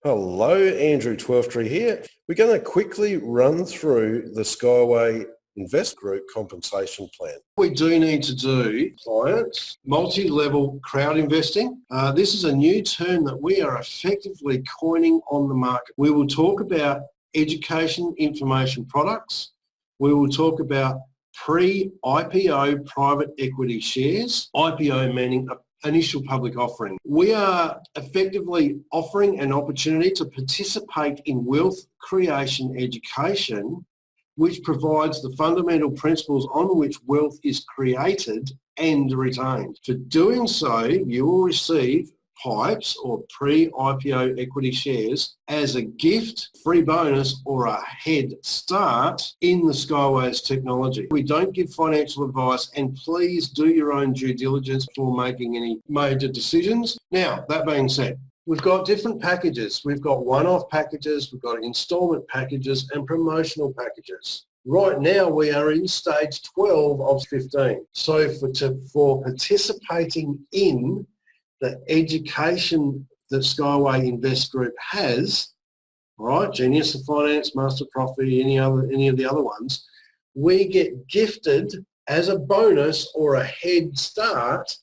Hello, Andrew Twelftree here. We're going to quickly run through the Skyway Invest Group compensation plan. We do need to do, clients, multi-level crowd investing. This is a new term that we are effectively coining on the market. We will talk about education information products. We will talk about pre-IPO private equity shares, IPO meaning initial public offering. We are effectively offering an opportunity to participate in wealth creation education, which provides the fundamental principles on which wealth is created and retained. For doing so, you will receive PIPEs or pre-IPO equity shares as a gift, free bonus or a head start in the Skyway's technology. We don't give financial advice, and please do your own due diligence before making any major decisions. Now, that being said, we've got different packages. We've got one-off packages, we've got installment packages and promotional packages. Right now we are in stage 12 of 15. So for participating in the education that Skyway Invest Group has, right, Genius of Finance, Master Profit, any of the other ones, we get gifted as a bonus or a head start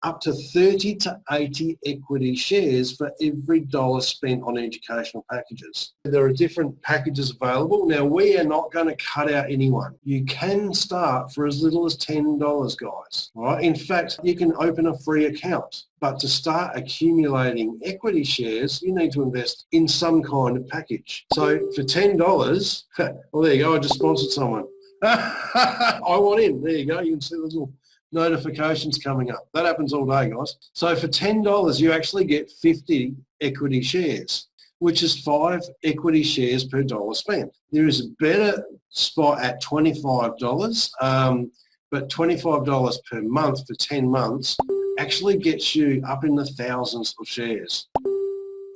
up to 30 to 80 equity shares for every dollar spent on educational packages. There are different packages available. Now, we are not going to cut out anyone. You can start for as little as $10, guys. Right? In fact, you can open a free account. But to start accumulating equity shares, you need to invest in some kind of package. So for $10, well, there you go. I just sponsored someone. I want in. There you go. You can see the little notifications coming up. That happens all day, guys. So for $10, you actually get 50 equity shares, which is 5 equity shares per dollar spent. There is a better spot at $25, but $25 per month for 10 months actually gets you up in the thousands of shares.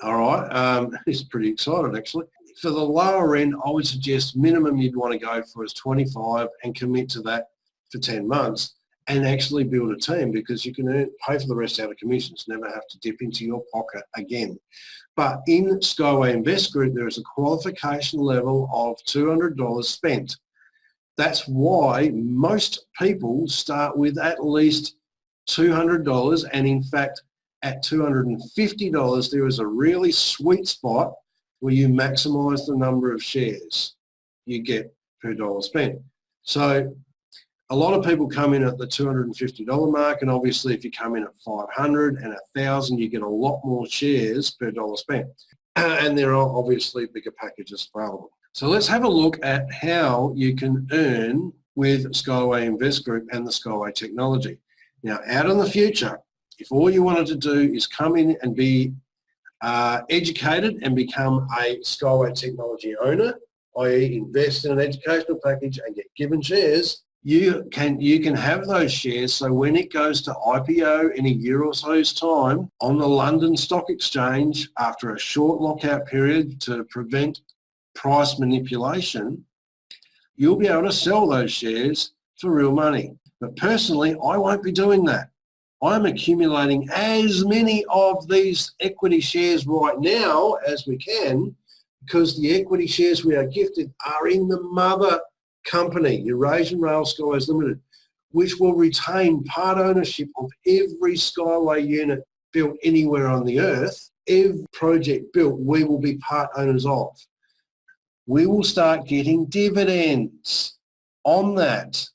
All right, it's pretty excited actually. For the lower end, I would suggest minimum you'd want to go for is 25 and commit to that for 10 months. And actually build a team, because you can pay for the rest out of commissions, never have to dip into your pocket again. But in Skyway Invest Group, there is a qualification level of $200 spent. That's why most people start with at least $200, and in fact, at $250, there is a really sweet spot where you maximize the number of shares you get per dollar spent. So a lot of people come in at the $250 mark, and obviously if you come in at 500 and 1,000, you get a lot more shares per dollar spent. And there are obviously bigger packages available. So let's have a look at how you can earn with Skyway Invest Group and the Skyway technology. Now, out in the future, if all you wanted to do is come in and be educated and become a Skyway technology owner, i.e. invest in an educational package and get given shares, you can have those shares, so when it goes to IPO in a year or so's time on the London Stock Exchange after a short lockout period to prevent price manipulation, you'll be able to sell those shares for real money. But personally, I won't be doing that. I'm accumulating as many of these equity shares right now as we can, because the equity shares we are gifted are in the mother company, Eurasian Rail Skyways Limited, which will retain part ownership of every Skyway unit built anywhere on the earth. Every project built, we will be part owners of. We will start getting dividends on that,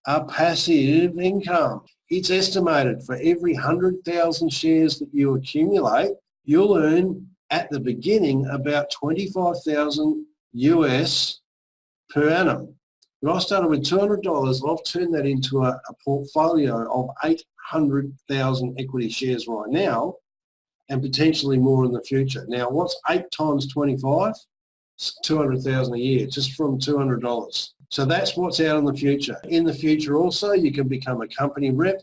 a passive income. It's estimated for every 100,000 shares that you accumulate, you'll earn at the beginning about 25,000 US per annum. But I started with $200 and I've turned that into a portfolio of 800,000 equity shares right now, and potentially more in the future. Now, what's 8 times 25? It's 200,000 a year, just from $200. So that's what's out in the future. In the future also, you can become a company rep,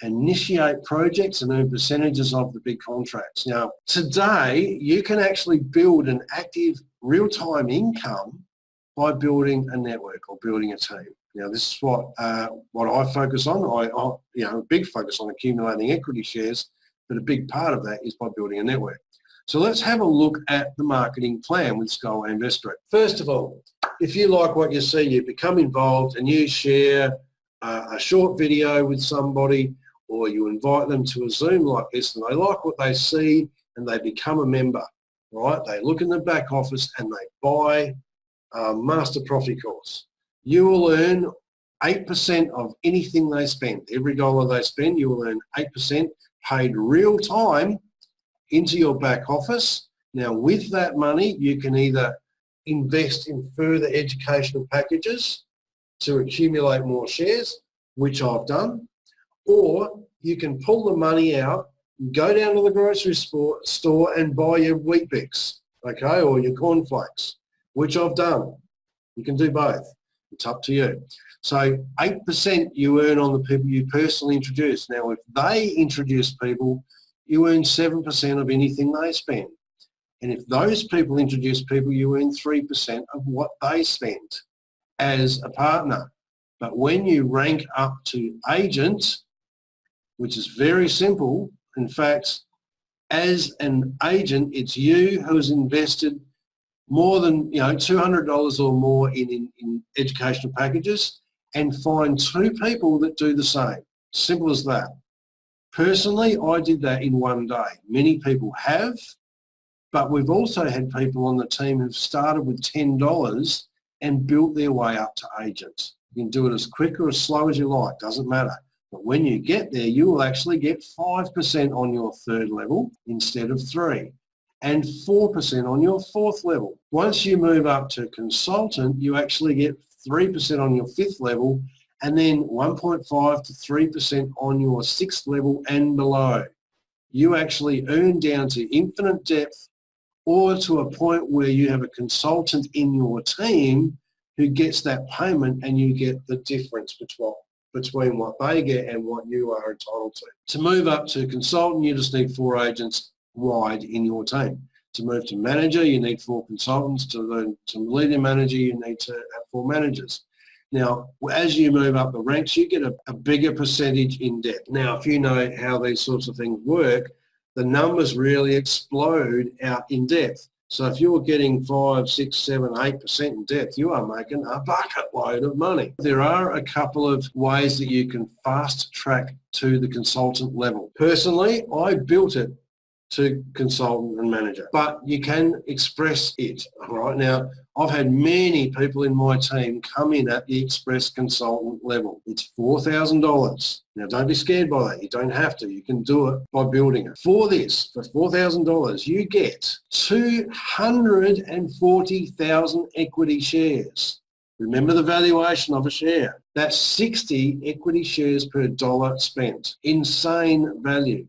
initiate projects and earn percentages of the big contracts. Now, today, you can actually build an active real-time income by building a network or building a team. Now, this is what I focus on. A big focus on accumulating equity shares, but a big part of that is by building a network. So let's have a look at the marketing plan with Skyway Invest Group. First of all, if you like what you see, you become involved and you share a short video with somebody, or you invite them to a Zoom like this and they like what they see and they become a member, right? They look in the back office and they buy a Master Profit course. You will earn 8% of anything they spend. Every dollar they spend, you will earn 8% paid real time into your back office. Now with that money, you can either invest in further educational packages to accumulate more shares, which I've done, or you can pull the money out, go down to the grocery store and buy your Weet-Bix, okay, or your cornflakes, which I've done. You can do both. It's up to you. So 8% you earn on the people you personally introduce. Now, if they introduce people, you earn 7% of anything they spend. And if those people introduce people, you earn 3% of what they spend as a partner. But when you rank up to agent, which is very simple, in fact, as an agent, it's you who's invested more than $200 or more in educational packages, and find 2 people that do the same. Simple as that. Personally, I did that in one day. Many people have, but we've also had people on the team who've started with $10 and built their way up to agents. You can do it as quick or as slow as you like, doesn't matter. But when you get there, you will actually get 5% on your 3rd level instead of 3, and 4% on your 4th level. Once you move up to consultant, you actually get 3% on your 5th level, and then 1.5 to 3% on your 6th level and below. You actually earn down to infinite depth, or to a point where you have a consultant in your team who gets that payment, and you get the difference between what they get and what you are entitled to. To move up to consultant, you just need 4 agents wide in your team. To move to manager, you need 4 consultants. To lead a manager, you need to have 4 managers. Now, as you move up the ranks, you get a bigger percentage in depth. Now, if you know how these sorts of things work, the numbers really explode out in depth. So if you're getting 5, 6, 7, 8% in depth, you are making a bucket load of money. There are a couple of ways that you can fast track to the consultant level. Personally, I built it to consultant and manager, but you can express it. Right now, I've had many people in my team come in at the express consultant level. It's $4,000. Now, don't be scared by that. You don't have to. You can do it by building it. For this, for $4,000, you get 240,000 equity shares. Remember the valuation of a share. That's 60 equity shares per dollar spent. Insane value.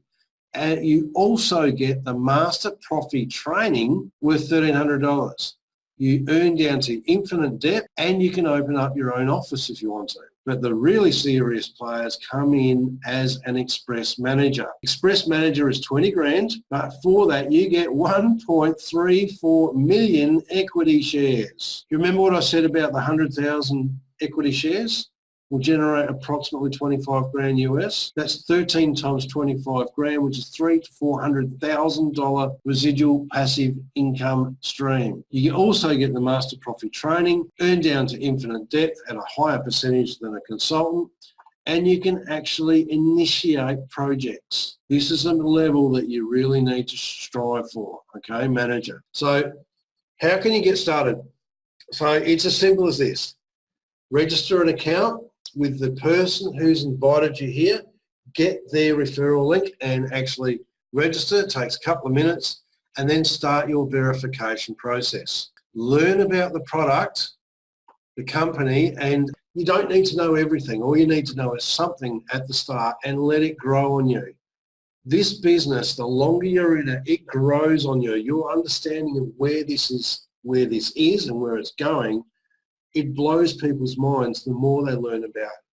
And you also get the Master Profit training worth $1,300. You earn down to infinite depth, and you can open up your own office if you want to. But the really serious players come in as an express manager. Express manager is 20 grand, but for that you get 1.34 million equity shares. You remember what I said about the 100,000 equity shares? Will generate approximately 25 grand US. That's 13 times 25 grand, which is $300,000 to $400,000 residual passive income stream. You also get the Master Profit training, earn down to infinite depth at a higher percentage than a consultant, and you can actually initiate projects. This is a level that you really need to strive for, okay, manager. So how can you get started? So it's as simple as this. Register an account with the person who's invited you here, get their referral link and actually register. It takes a couple of minutes, and then start your verification process. Learn about the product, the company, and you don't need to know everything. All you need to know is something at the start, and let it grow on you. This business, the longer you're in it, it grows on you. Your understanding of where this is and where it's going, it blows people's minds the more they learn about it.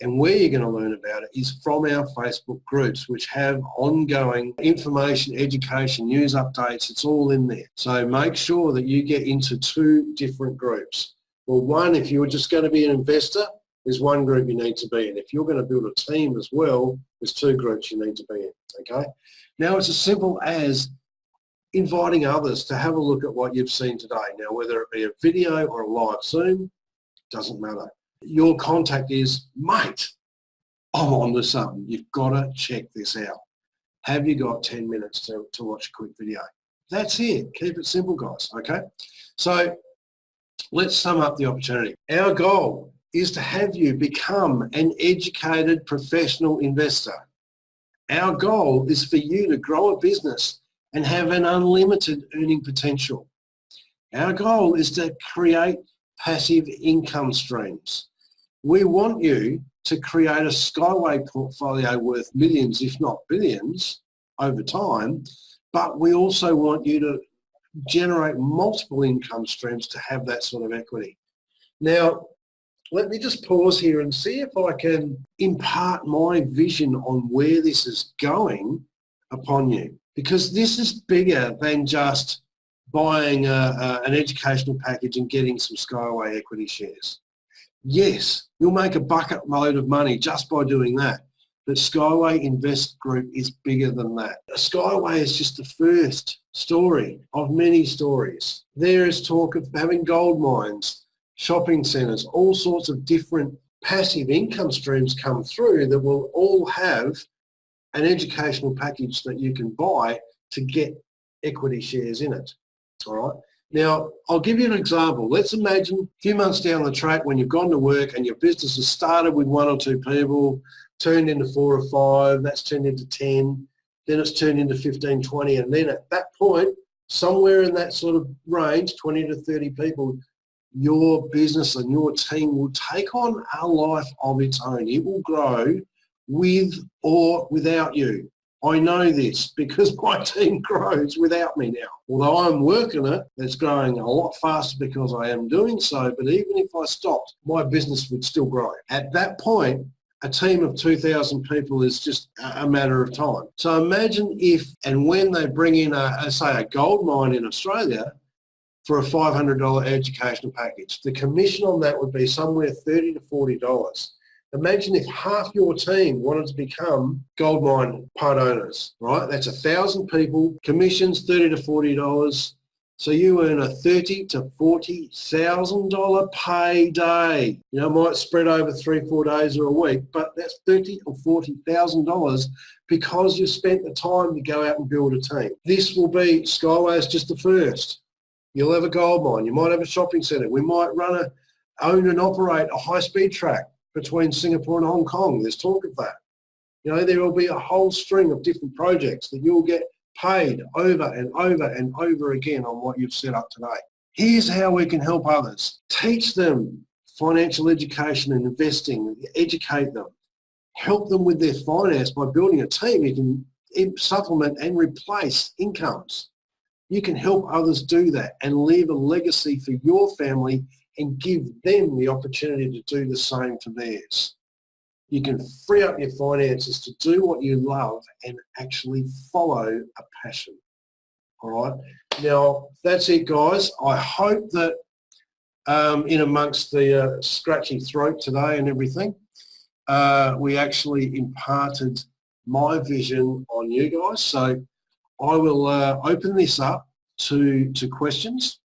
And where you're going to learn about it is from our Facebook groups, which have ongoing information, education, news updates. It's all in there. So make sure that you get into 2 different groups. Well, one, if you're just going to be an investor, there's one group you need to be in. If you're going to build a team as well, there's 2 groups you need to be in, okay? Now, it's as simple as inviting others to have a look at what you've seen today. Now, whether it be a video or a live Zoom, doesn't matter. Your contact is, mate, I'm onto something. You've got to check this out. Have you got 10 minutes to watch a quick video? That's it. Keep it simple, guys, okay? So let's sum up the opportunity. Our goal is to have you become an educated professional investor. Our goal is for you to grow a business and have an unlimited earning potential. Our goal is to create passive income streams. We want you to create a Skyway portfolio worth millions, if not billions, over time, but we also want you to generate multiple income streams to have that sort of equity. Now, let me just pause here and see if I can impart my vision on where this is going upon you, because this is bigger than just buying an educational package and getting some Skyway equity shares. Yes, you'll make a bucket load of money just by doing that, but Skyway Invest Group is bigger than that. Skyway is just the first story of many stories. There is talk of having gold mines, shopping centres, all sorts of different passive income streams come through that will all have an educational package that you can buy to get equity shares in it. All right. Now, I'll give you an example. Let's imagine a few months down the track when you've gone to work and your business has started with 1 or 2 people, turned into 4 or 5, that's turned into 10, then it's turned into 15, 20, and then at that point, somewhere in that sort of range, 20 to 30 people, your business and your team will take on a life of its own. It will grow with or without you. I know this because my team grows without me now. Although I'm working it, it's growing a lot faster because I am doing so, but even if I stopped, my business would still grow. At that point, a team of 2,000 people is just a matter of time. So imagine if and when they bring in, say, a gold mine in Australia for a $500 educational package. The commission on that would be somewhere $30 to $40. Imagine if half your team wanted to become gold mine part owners, right? That's 1,000 people, commissions $30 to $40. So you earn a $30,000 to $40,000 payday. You know, it might spread over 3-4 days or a week, but that's $30,000 or $40,000 because you spent the time to go out and build a team. This will be, Skyway is just the first. You'll have a gold mine. You might have a shopping centre. We might own and operate a high-speed track between Singapore and Hong Kong. There's talk of that. You know, there will be a whole string of different projects that you'll get paid over and over and over again on what you've set up today. Here's how we can help others. Teach them financial education and investing, educate them, help them with their finance by building a team. You can supplement and replace incomes. You can help others do that and leave a legacy for your family and give them the opportunity to do the same for theirs. You can free up your finances to do what you love and actually follow a passion. All right. Now, that's it, guys. I hope that in amongst the scratchy throat today and everything, we actually imparted my vision on you guys. So I will open this up to questions.